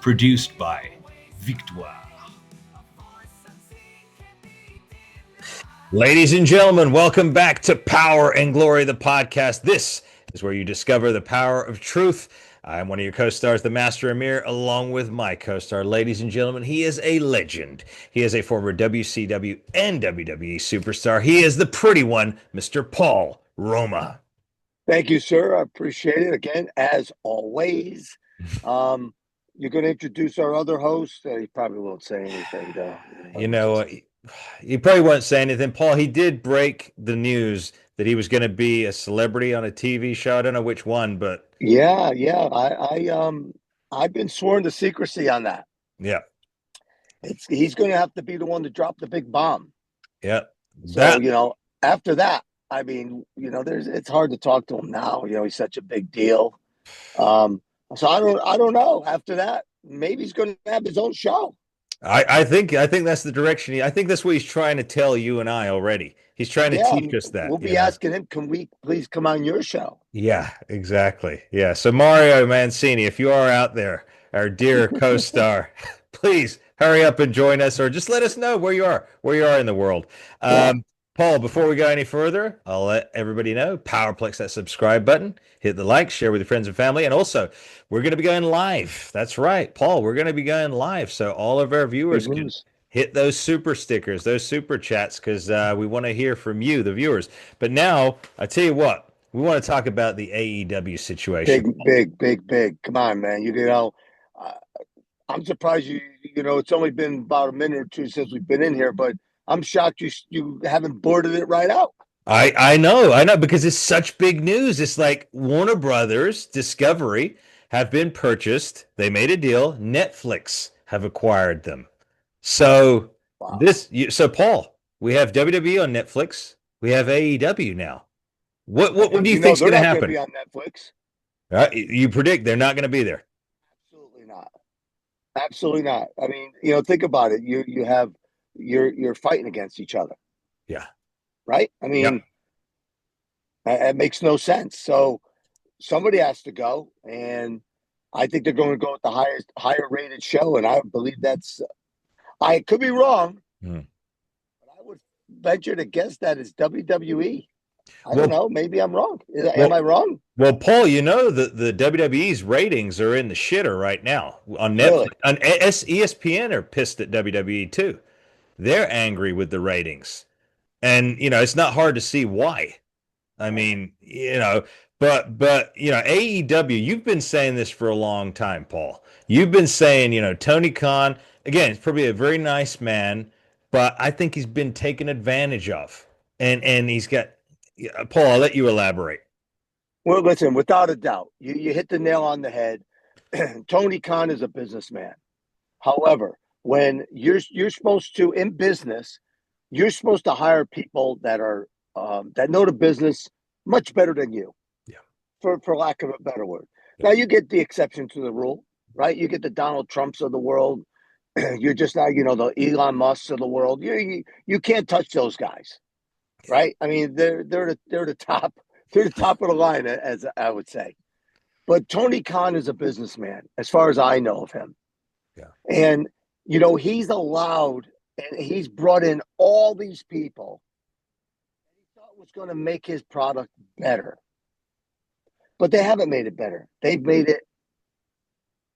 Produced by Victoire. Ladies and gentlemen, welcome back to Power and Glory, the podcast. This is where you discover the power of truth. I'm one of your co-stars, the Master Amir, along with my co-star. Ladies and gentlemen, he is a legend. He is a former WCW and WWE superstar. He is the pretty one, Mr. Paul Roma. Thank you, sir. I appreciate it. Again, as always. You're going to introduce our other host? He probably won't say anything, though. He probably won't say anything. Paul, he did break the news that he was going to be a celebrity on a TV show. I don't know which one, but yeah. I've been sworn to secrecy on that. Yeah, he's going to have to be the one to drop the big bomb. Yeah. So after that, I mean, it's hard to talk to him now. He's such a big deal. So I don't know. After that, maybe he's going to have his own show. I think that's the direction. I think that's what he's trying to tell you and I already. He's trying to teach us that. We'll be asking him, can we please come on your show? Yeah, exactly. Yeah. So Mario Mancini, if you are out there, our dear co-star, please hurry up and join us, or just let us know where you are in the world. Paul, before we go any further, I'll let everybody know, powerplex that subscribe button, hit the like, share with your friends and family, and also we're going to be going live. That's right, Paul, we're going to be going live, so all of our viewers can hit those super stickers, those super chats, because we want to hear from you, the viewers. But now, I tell you what, we want to talk about the AEW situation. Big. Come on, man. I'm surprised it's only been about a minute or two since we've been in here, but I'm shocked you haven't boarded it right out. I know, because it's such big news. It's like Warner Brothers, Discovery have been purchased. They made a deal. Netflix have acquired them. So so Paul, we have WWE on Netflix. We have AEW now. What do you think's going to happen? They're not going to be on Netflix. You predict they're not going to be there? Absolutely not. I mean, think about it. You're fighting against each other. Yeah. Right? I mean, it makes no sense. So somebody has to go, and I think they're going to go with the higher rated show, and I believe I could be wrong, but I would venture to guess that it's WWE. I don't know. Maybe I'm wrong. Am I wrong? Well, Paul, the WWE's ratings are in the shitter right now on Netflix. Really? On ESPN are pissed at WWE too. They're angry with the ratings. And, it's not hard to see why. I mean, but AEW, you've been saying this for a long time, Paul. You've been saying, Tony Khan, again, he's probably a very nice man, but I think he's been taken advantage of. And he's got, Paul, I'll let you elaborate. Well, listen, without a doubt, you hit the nail on the head. Tony Khan is a businessman. However, when you're supposed to, in business, you're supposed to hire people that are that know the business much better than you. Yeah. For lack of a better word. Yeah. Now you get the exception to the rule, right? You get the Donald Trumps of the world. You're just not, the Elon Musks of the world. You can't touch those guys, right? I mean, they're the top. They're the top of the line, as I would say. But Tony Khan is a businessman, as far as I know of him. Yeah. And he's allowed, and he's brought in all these people he thought was going to make his product better. But they haven't made it better. They've made it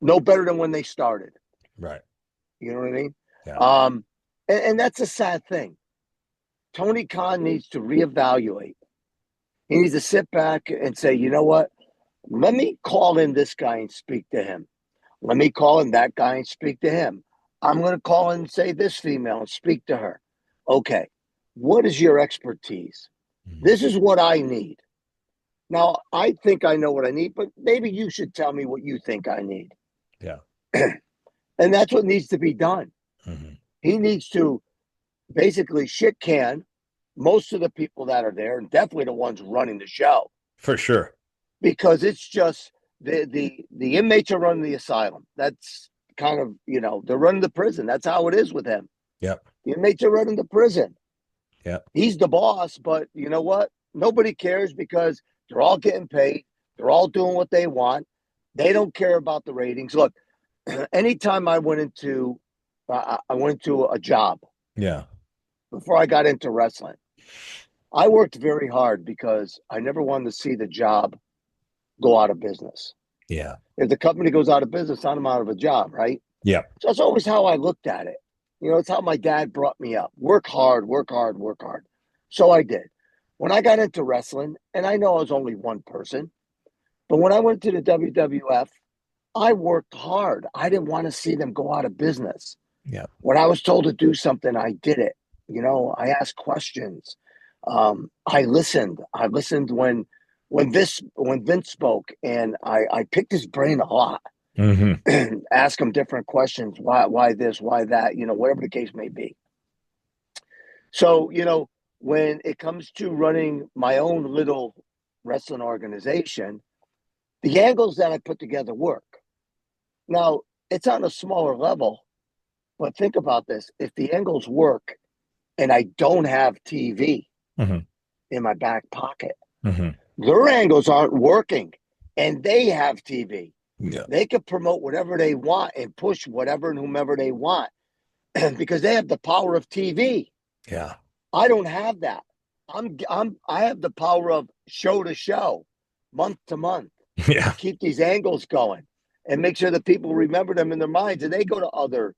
no better than when they started. Right. You know what I mean? Yeah. And that's a sad thing. Tony Khan needs to reevaluate. He needs to sit back and say, you know what? Let me call in this guy and speak to him. Let me call in that guy and speak to him. I'm going to call in and say this female and speak to her. Okay, what is your expertise? Mm-hmm. This is what I need. Now, I think I know what I need, but maybe you should tell me what you think I need. Yeah. And that's what needs to be done. Mm-hmm. He needs to basically shit can most of the people that are there, and definitely the ones running the show. For sure. Because it's just the inmates are running the asylum. That's kind of, they're running the prison. That's how it is with him. Yep. The inmates are running the prison. Yep. He's the boss, but you know what? Nobody cares because they're all getting paid. They're all doing what they want. They don't care about the ratings. Look, anytime I went into a job Yeah. before I got into wrestling, I worked very hard because I never wanted to see the job go out of business. Yeah. If the company goes out of business, I'm out of a job, right? Yeah. So that's always how I looked at it. It's how my dad brought me up. Work hard, work hard, work hard. So I did. When I got into wrestling, and I know I was only one person, but when I went to the WWF, I worked hard. I didn't want to see them go out of business. Yeah. When I was told to do something, I did it. I asked questions. I listened. I listened when Vince spoke, and I picked his brain a lot. Mm-hmm. Ask him different questions. Why this? Why that? Whatever the case may be. So when it comes to running my own little wrestling organization, the angles that I put together work. Now it's on a smaller level, but think about this: if the angles work, and I don't have TV Mm-hmm. in my back pocket, Mm-hmm. their angles aren't working, and they have TV. Yeah. They can promote whatever they want and push whatever and whomever they want because they have the power of TV. Yeah. I don't have that. I have the power of show to show, month to month, Yeah. to keep these angles going and make sure that people remember them in their minds. And they go to other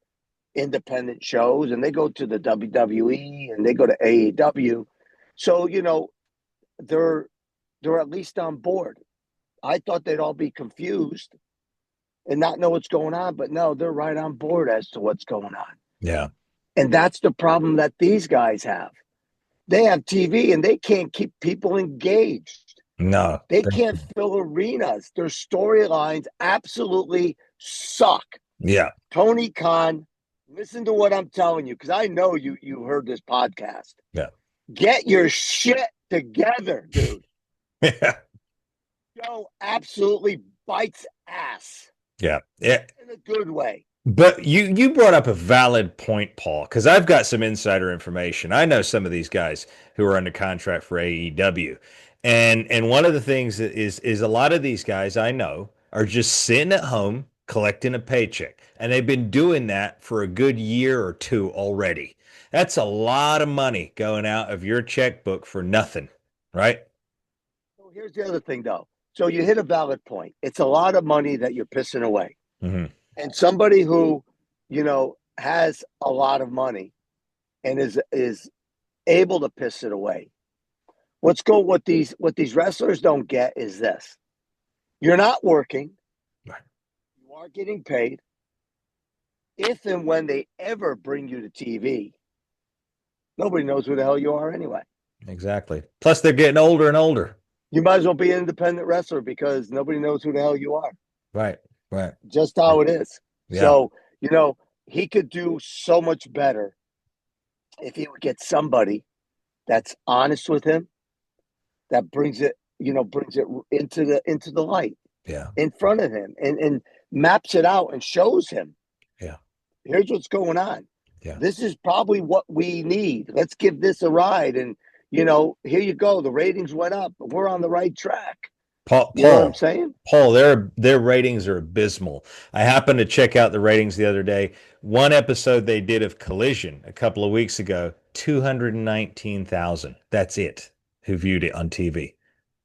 independent shows and they go to the WWE and they go to AEW. So, they're at least on board. I thought they'd all be confused and not know what's going on, but no, they're right on board as to what's going on. Yeah. And that's the problem that these guys have. They have TV and they can't keep people engaged. No. They can't fill arenas. Their storylines absolutely suck. Yeah. Tony Khan, listen to what I'm telling you, because I know you heard this podcast. Yeah. Get your shit together, dude. Yeah. Joe absolutely bites ass. Yeah. Yeah. In a good way. But you brought up a valid point, Paul, because I've got some insider information. I know some of these guys who are under contract for AEW. And one of the things that is a lot of these guys I know are just sitting at home collecting a paycheck. And they've been doing that for a good year or two already. That's a lot of money going out of your checkbook for nothing, right? So here's the other thing, though. So you hit a valid point. It's a lot of money that you're pissing away. Mm-hmm. And somebody who, has a lot of money and is able to piss it away. What these wrestlers don't get is this. You're not working. Right. You are getting paid. If and when they ever bring you to TV, nobody knows who the hell you are anyway. Exactly. Plus, they're getting older and older. You might as well be an independent wrestler because nobody knows who the hell you are. Right. Right. Just how it is. Yeah. So, he could do so much better if he would get somebody that's honest with him, that brings it into the light. Yeah. In front of him and maps it out and shows him. Yeah. Here's what's going on. Yeah. This is probably what we need. Let's give this a ride. And, here you go. The ratings went up. We're on the right track. Paul, you know what I'm saying? Paul, their ratings are abysmal. I happened to check out the ratings the other day. One episode they did of Collision a couple of weeks ago, 219,000. That's it who viewed it on TV.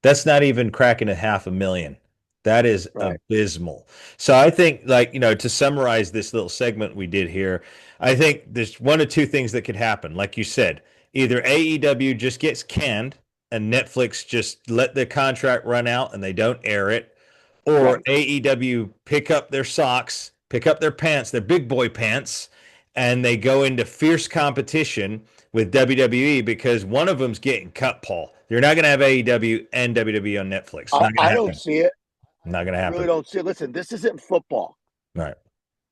That's not even cracking 500,000. That is right. Abysmal. So I think, to summarize this little segment we did here, I think there's one or two things that could happen. Like you said, either AEW just gets canned and Netflix just let the contract run out and they don't air it, or right. AEW pick up their socks, pick up their pants, their big boy pants, and they go into fierce competition with WWE because one of them's getting cut, Paul. You're not going to have AEW and WWE on Netflix. I don't see it. Not going to happen. I really don't see it. Listen, this isn't football. Right.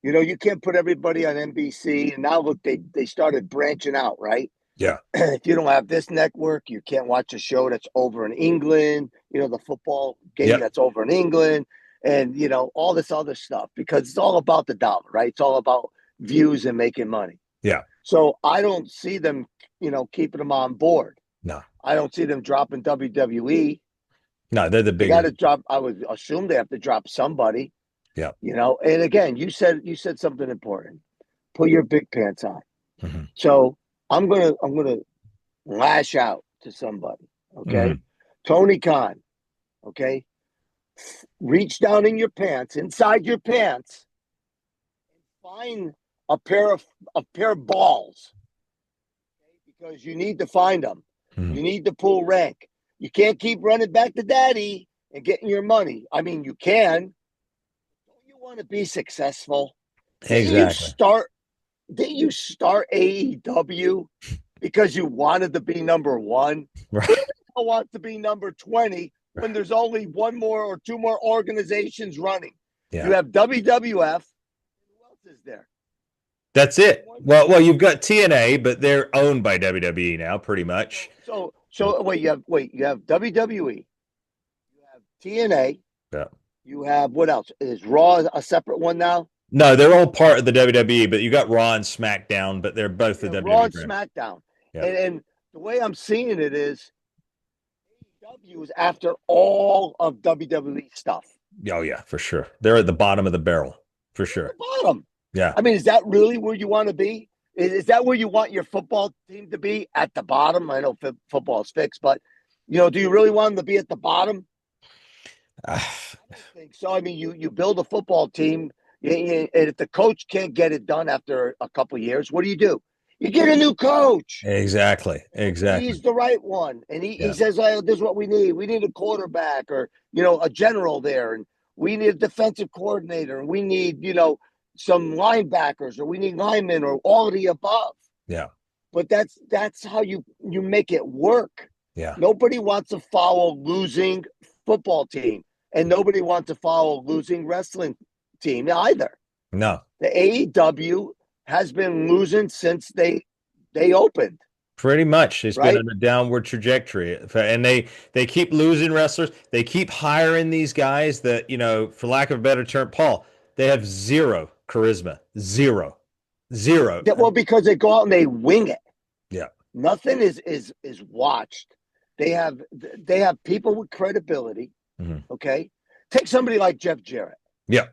You can't put everybody on NBC. And now, look, they started branching out, right? Yeah. If you don't have this network, you can't watch a show that's over in England, the football game that's over in England, and, all this other stuff, because it's all about the dollar, right? It's all about views and making money. Yeah. So I don't see them, keeping them on board. No. I don't see them dropping WWE. No, they're the big. They got to drop. I would assume they have to drop somebody. Yeah. And again, you said something important. Put your big pants on. Mm-hmm. So I'm gonna lash out to somebody. Okay. Mm-hmm. Tony Khan. Okay. Reach down in your pants, inside your pants, find a pair of balls. Okay? Because you need to find them. Mm-hmm. You need to pull rank. You can't keep running back to daddy and getting your money. I mean, you can. Don't you want to be successful? Didn't you Exactly. start didn't you start AEW because you wanted to be number one? Right. Who the hell wants to be number 20 when there's only one more or two more organizations running? Yeah. You have WWF. Who else is there? That's it. Well, you've got TNA, but they're owned by WWE now, pretty much. So wait, you have WWE, you have TNA, Yeah. you have what else? Is Raw a separate one now? No, they're all part of the WWE, but you got Raw and SmackDown, but they're both the Raw WWE and brand. SmackDown. Yeah. And the way I'm seeing it is AEW is after all of WWE stuff. Oh yeah, for sure. They're at the bottom of the barrel, for sure. Bottom. Yeah. I mean, is that really where you want to be? Is that where you want your football team to be, at the bottom? I know football is fixed, but do you really want them to be at the bottom? I don't think so. I mean, you build a football team, and if the coach can't get it done after a couple of years, what do? You get a new coach. Exactly. He's the right one, and he Yeah. says, "Oh, this is what we need. We need a quarterback, or a general there, and we need a defensive coordinator, and we need some linebackers, or we need linemen, or all of the above." Yeah. But that's how you make it work. Yeah. Nobody wants to follow losing football team, and nobody wants to follow losing wrestling team either. No. The AEW has been losing since they opened. Pretty much. It's Right? been on a downward trajectory. And they keep losing wrestlers. They keep hiring these guys that, for lack of a better term, Paul, they have zero charisma. Zero. Well, because they go out and they wing it. Yeah. Nothing is watched. They have people with credibility. Mm-hmm. Okay. Take somebody like Jeff Jarrett. Yeah.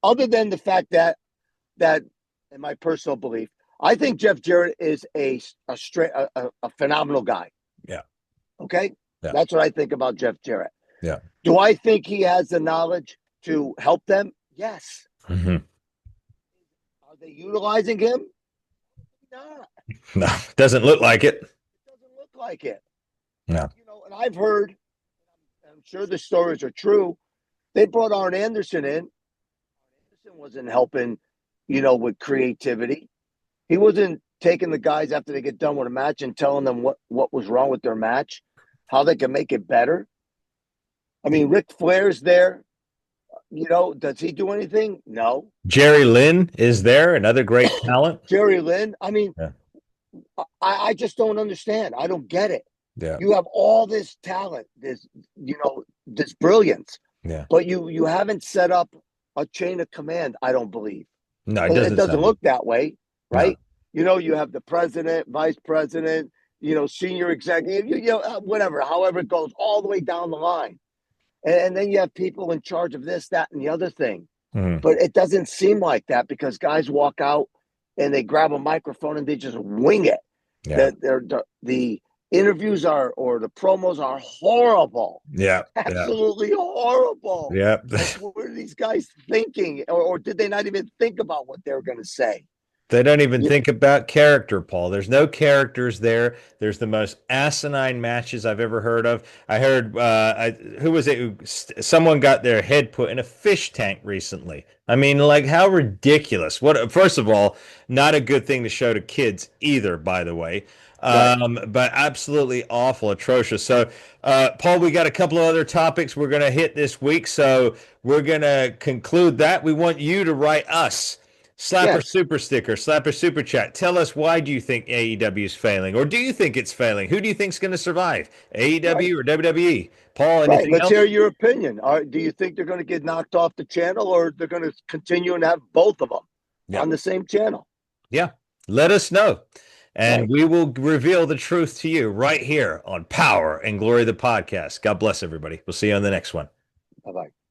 Other than the fact that in my personal belief, I think Jeff Jarrett is a phenomenal guy. Yeah. Okay. Yeah. That's what I think about Jeff Jarrett. Yeah. Do I think he has the knowledge to help them? Yes. Mm-hmm. Are they utilizing him? No, doesn't look like it. It doesn't look like it. No. And I've heard, I'm sure the stories are true, they brought Arn Anderson in. Anderson wasn't helping, with creativity. He wasn't taking the guys after they get done with a match and telling them what was wrong with their match, how they can make it better. I mean, Ric Flair's there. Does he do anything? No. Jerry Lynn is there, another great talent. Jerry Lynn. I mean, yeah. I just don't understand. I don't get it. Yeah. You have all this talent, this brilliance. Yeah. But you haven't set up a chain of command, I don't believe. No, it doesn't look that way, right? No. You have the president, vice president, senior executive, whatever, however it goes, all the way down the line. And then you have people in charge of this, that, and the other thing. Mm-hmm. But it doesn't seem like that, because guys walk out and they grab a microphone and they just wing it. Yeah. The interviews or the promos are horrible. Yeah. Absolutely horrible. Yeah. What are these guys thinking? Or did they not even think about what they were going to say? They don't even think about character, Paul. There's no characters there. There's the most asinine matches I've ever heard of. I heard, who was it? Someone got their head put in a fish tank recently. I mean, like, how ridiculous. First of all, not a good thing to show to kids either, by the way. Right. But absolutely awful, atrocious. So, Paul, we got a couple of other topics we're going to hit this week. So we're going to conclude that. We want you to write us. Slapper super sticker, slapper super chat. Tell us, why do you think AEW is failing? Or do you think it's failing? Who do you think is going to survive? AEW or WWE? Paul, anything else? Let's hear your opinion. Do you think they're going to get knocked off the channel, or they're going to continue and have both of them on the same channel? Yeah. Let us know. And we will reveal the truth to you right here on Power and Glory, the podcast. God bless everybody. We'll see you on the next one. Bye bye.